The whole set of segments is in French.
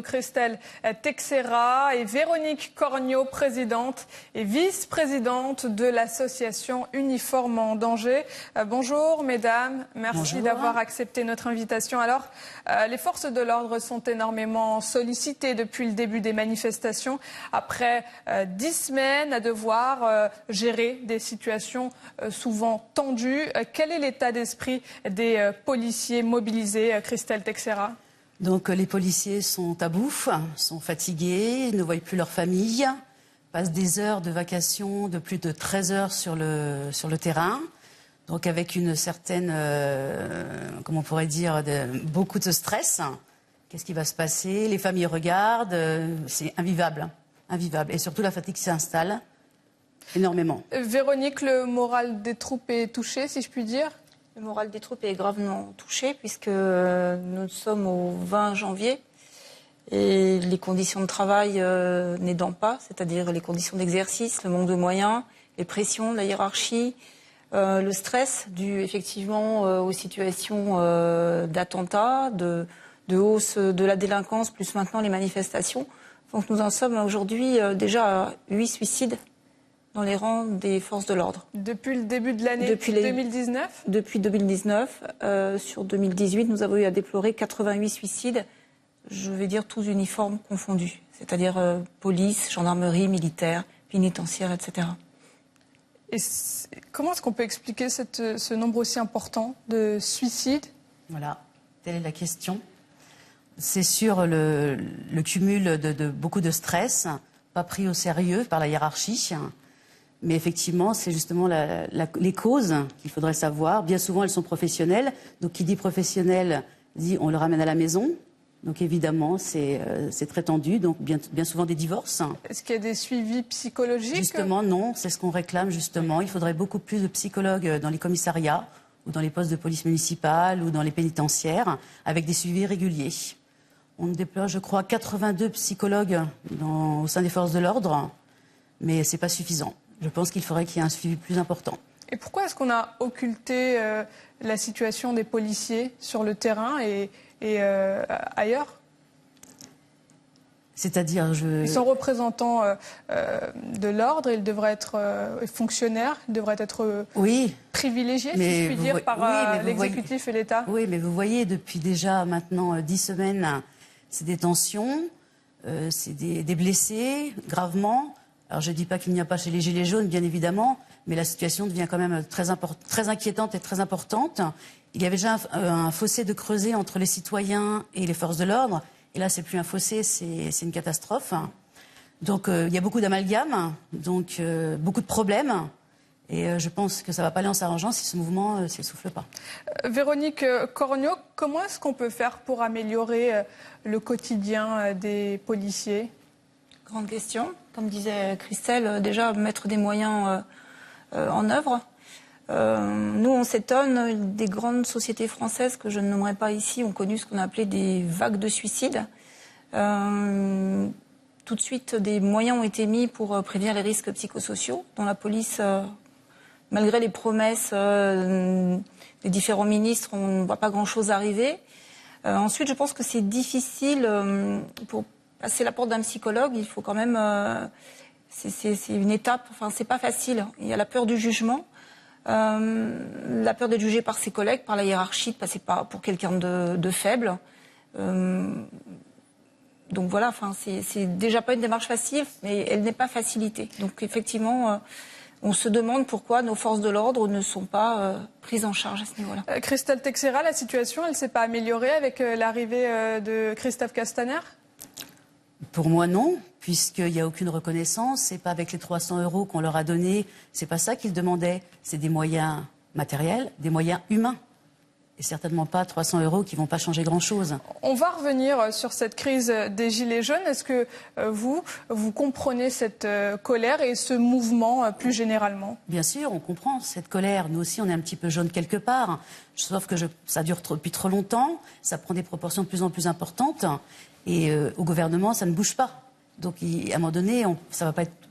Christelle Texera et Véronique Corgnot, présidente et vice-présidente de l'association Uniforme en danger. Bonjour mesdames, merci d'avoir accepté notre invitation. Alors, les forces de l'ordre sont énormément sollicitées depuis le début des manifestations, après 10 semaines à devoir gérer des situations souvent tendues. Quel est l'état d'esprit des policiers mobilisés, Christelle Texera ? Donc les policiers sont à bout, sont fatigués, ne voient plus leur famille, passent des heures de vacation de plus de 13 heures sur le terrain. Donc avec une certaine, comment on pourrait dire, beaucoup de stress. Qu'est-ce qui va se passer? Les familles regardent, c'est invivable, invivable. Et surtout la fatigue s'installe énormément. Véronique, le moral des troupes est touché, si je puis dire? Le moral des troupes est gravement touché puisque nous sommes au 20 janvier et les conditions de travail n'aidant pas, c'est-à-dire les conditions d'exercice, le manque de moyens, les pressions de la hiérarchie, le stress dû effectivement aux situations d'attentats, de hausse de la délinquance, plus maintenant les manifestations. Donc nous en sommes aujourd'hui déjà à 8 suicides dans les rangs des forces de l'ordre. Depuis le début de l'année 2019 ? Depuis 2019. Sur 2018, nous avons eu à déplorer 88 suicides, je vais dire tous uniformes confondus, c'est-à-dire police, gendarmerie, militaire, pénitentiaire, etc. Et comment est-ce qu'on peut expliquer ce nombre aussi important de suicides? Voilà, telle est la question. C'est sur le cumul de beaucoup de stress, pas pris au sérieux par la hiérarchie. Mais effectivement, c'est justement les causes qu'il faudrait savoir. Bien souvent, elles sont professionnelles. Donc, qui dit professionnel, dit on le ramène à la maison. Donc, évidemment, c'est très tendu. Donc, bien souvent des divorces. Est-ce qu'il y a des suivis psychologiques? Justement, non. C'est ce qu'on réclame, justement. Il faudrait beaucoup plus de psychologues dans les commissariats ou dans les postes de police municipale ou dans les pénitentiaires avec des suivis réguliers. On déploie, je crois, 82 psychologues au sein des forces de l'ordre. Mais ce n'est pas suffisant. Je pense qu'il faudrait qu'il y ait un suivi plus important. Et pourquoi est-ce qu'on a occulté la situation des policiers sur le terrain et ailleurs? C'est-à-dire, Ils sont représentants de l'ordre, ils devraient être fonctionnaires, ils devraient être privilégiés, si je puis dire, par l'exécutif et l'État. Oui, mais vous voyez, depuis déjà maintenant 10 semaines, c'est des tensions, c'est des blessés gravement. Alors je ne dis pas qu'il n'y a pas chez les Gilets jaunes, bien évidemment, mais la situation devient quand même très inquiétante et très importante. Il y avait déjà un fossé de creuser entre les citoyens et les forces de l'ordre. Et là, c'est plus un fossé, c'est une catastrophe. Donc il y a beaucoup d'amalgames, donc beaucoup de problèmes. Et je pense que ça ne va pas aller en s'arrangeant si ce mouvement ne s'essouffle pas. Véronique Corgnot, comment est-ce qu'on peut faire pour améliorer le quotidien des policiers? Grande question. Comme disait Christelle, déjà mettre des moyens en œuvre. Nous, on s'étonne des grandes sociétés françaises que je ne nommerai pas ici, ont connu ce qu'on a appelé des vagues de suicides. Tout de suite, des moyens ont été mis pour prévenir les risques psychosociaux, dont la police, malgré les promesses des différents ministres, on ne voit pas grand-chose arriver. Ensuite, je pense que c'est difficile pour passer la porte d'un psychologue, il faut quand même... c'est une étape, enfin, c'est pas facile. Il y a la peur du jugement, la peur d'être jugé par ses collègues, par la hiérarchie, de passer pour quelqu'un de faible. Donc voilà, enfin, c'est déjà pas une démarche facile, mais elle n'est pas facilitée. Donc effectivement, on se demande pourquoi nos forces de l'ordre ne sont pas prises en charge à ce niveau-là. Christelle Texera, la situation, elle ne s'est pas améliorée avec l'arrivée de Christophe Castaner? Pour moi, non, puisqu'il n'y a aucune reconnaissance. C'est pas avec les 300 € qu'on leur a donnés. C'est pas ça qu'ils demandaient. C'est des moyens matériels, des moyens humains. Et certainement pas 300 € qui vont pas changer grand-chose. On va revenir sur cette crise des Gilets jaunes. Est-ce que vous comprenez cette colère et ce mouvement plus généralement? Bien sûr, on comprend cette colère. Nous aussi, on est un petit peu jaunes quelque part. Sauf que ça dure depuis trop longtemps. Ça prend des proportions de plus en plus importantes. Et au gouvernement, ça ne bouge pas. Donc, à un moment donné, on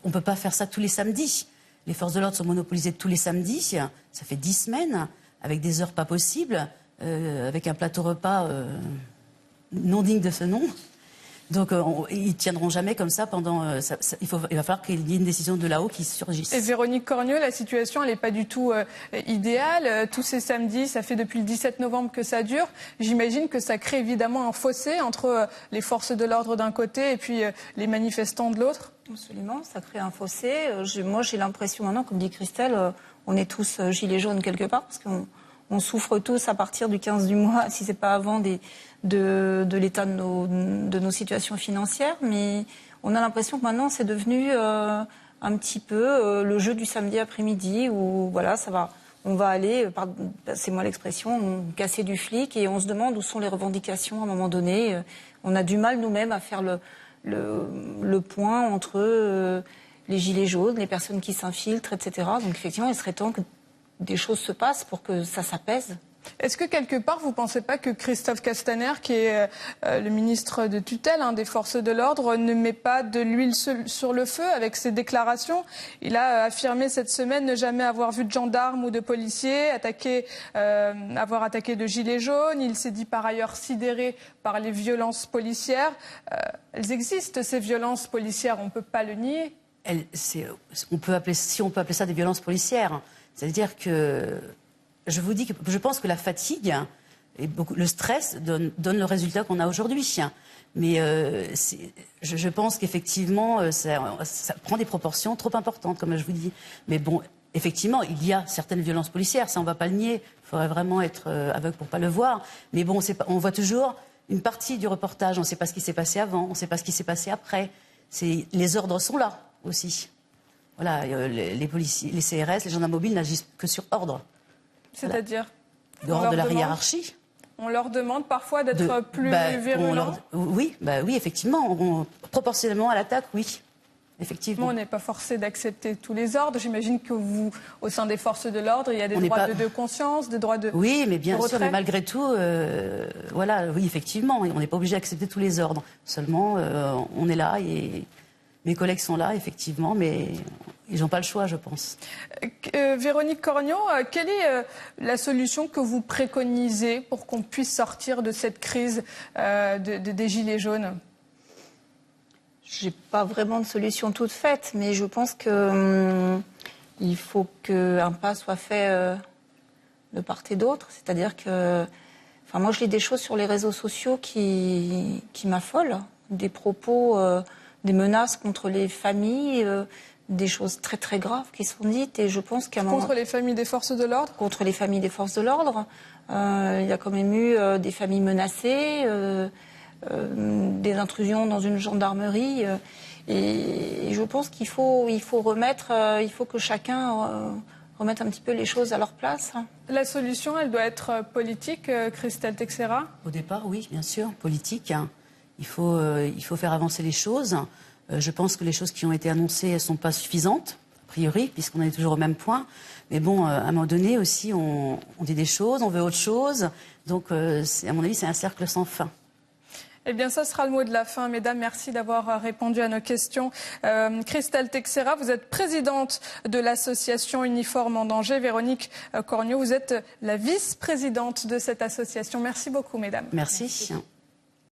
ne peut pas faire ça tous les samedis. Les forces de l'ordre sont monopolisées tous les samedis. Ça fait 10 semaines, avec des heures pas possibles, avec un plateau repas non digne de ce nom. Donc ils tiendront jamais comme ça pendant. Il va falloir qu'il y ait une décision de là-haut qui surgisse. Et Véronique Corgnot, la situation elle n'est pas du tout idéale. Tous ces samedis, ça fait depuis le 17 novembre que ça dure. J'imagine que ça crée évidemment un fossé entre les forces de l'ordre d'un côté et puis les manifestants de l'autre. Absolument, ça crée un fossé. Moi j'ai l'impression maintenant, comme dit Christelle, on est tous gilets jaunes quelque part parce qu'on souffre tous à partir du 15 du mois, si c'est pas avant, de l'état de nos situations financières. Mais on a l'impression que maintenant c'est devenu un petit peu le jeu du samedi après-midi où voilà, on va aller, c'est moi l'expression, casser du flic et on se demande où sont les revendications à un moment donné. On a du mal nous-mêmes à faire le point entre les gilets jaunes, les personnes qui s'infiltrent, etc. Donc effectivement, il serait temps que des choses se passent pour que ça s'apaise. Est-ce que quelque part, vous ne pensez pas que Christophe Castaner, qui est le ministre de tutelle des forces de l'ordre, ne met pas de l'huile sur le feu avec ses déclarations? Il a affirmé cette semaine ne jamais avoir vu de gendarmes ou de policiers avoir attaqué de gilets jaunes. Il s'est dit par ailleurs sidéré par les violences policières. Elles existent, ces violences policières, on ne peut pas le nier. Si on peut appeler ça des violences policières, c'est-à-dire que... Je vous dis que je pense que la fatigue et le stress donne le résultat qu'on a aujourd'hui. Mais je pense qu'effectivement, ça prend des proportions trop importantes, comme je vous dis. Mais bon, effectivement, il y a certaines violences policières, ça on ne va pas le nier. Il faudrait vraiment être aveugle pour ne pas le voir. Mais bon, on voit toujours une partie du reportage. On ne sait pas ce qui s'est passé avant, on ne sait pas ce qui s'est passé après. Les ordres sont là aussi. Voilà, les policiers, les CRS, les gendarmes mobiles n'agissent que sur ordre. C'est-à-dire dehors de la hiérarchie. On leur demande parfois d'être plus virulents. Oui, effectivement. Proportionnellement à l'attaque, oui. Effectivement. On n'est pas forcé d'accepter tous les ordres. J'imagine que vous, au sein des forces de l'ordre, il y a des droits de conscience, des droits de Oui, mais bien sûr, mais malgré tout, oui, effectivement, on n'est pas obligé d'accepter tous les ordres. Seulement, on est là et mes collègues sont là, effectivement, mais ils n'ont pas le choix, je pense. Véronique Corgnot, quelle est la solution que vous préconisez pour qu'on puisse sortir de cette crise des Gilets jaunes? Je n'ai pas vraiment de solution toute faite, mais je pense qu'il faut qu'un pas soit fait de part et d'autre. C'est-à-dire que... moi, je lis des choses sur les réseaux sociaux qui m'affolent, des propos... des menaces contre les familles, des choses très très graves qui sont dites. Et je pense qu'à un moment... Contre les familles des forces de l'ordre? Contre les familles des forces de l'ordre. Il y a quand même eu des familles menacées, des intrusions dans une gendarmerie. Et je pense qu'il faut que chacun remette un petit peu les choses à leur place. La solution, elle doit être politique, Christelle Texeira? Au départ, oui, bien sûr, politique. Il faut faire avancer les choses. Je pense que les choses qui ont été annoncées ne sont pas suffisantes, a priori, puisqu'on est toujours au même point. Mais bon, à un moment donné aussi, on dit des choses, on veut autre chose. Donc, à mon avis, c'est un cercle sans fin. Eh bien, ça sera le mot de la fin. Mesdames, merci d'avoir répondu à nos questions. Christelle Texeira, vous êtes présidente de l'association Uniforme en danger. Véronique Corgnot, vous êtes la vice-présidente de cette association. Merci beaucoup, mesdames. Merci.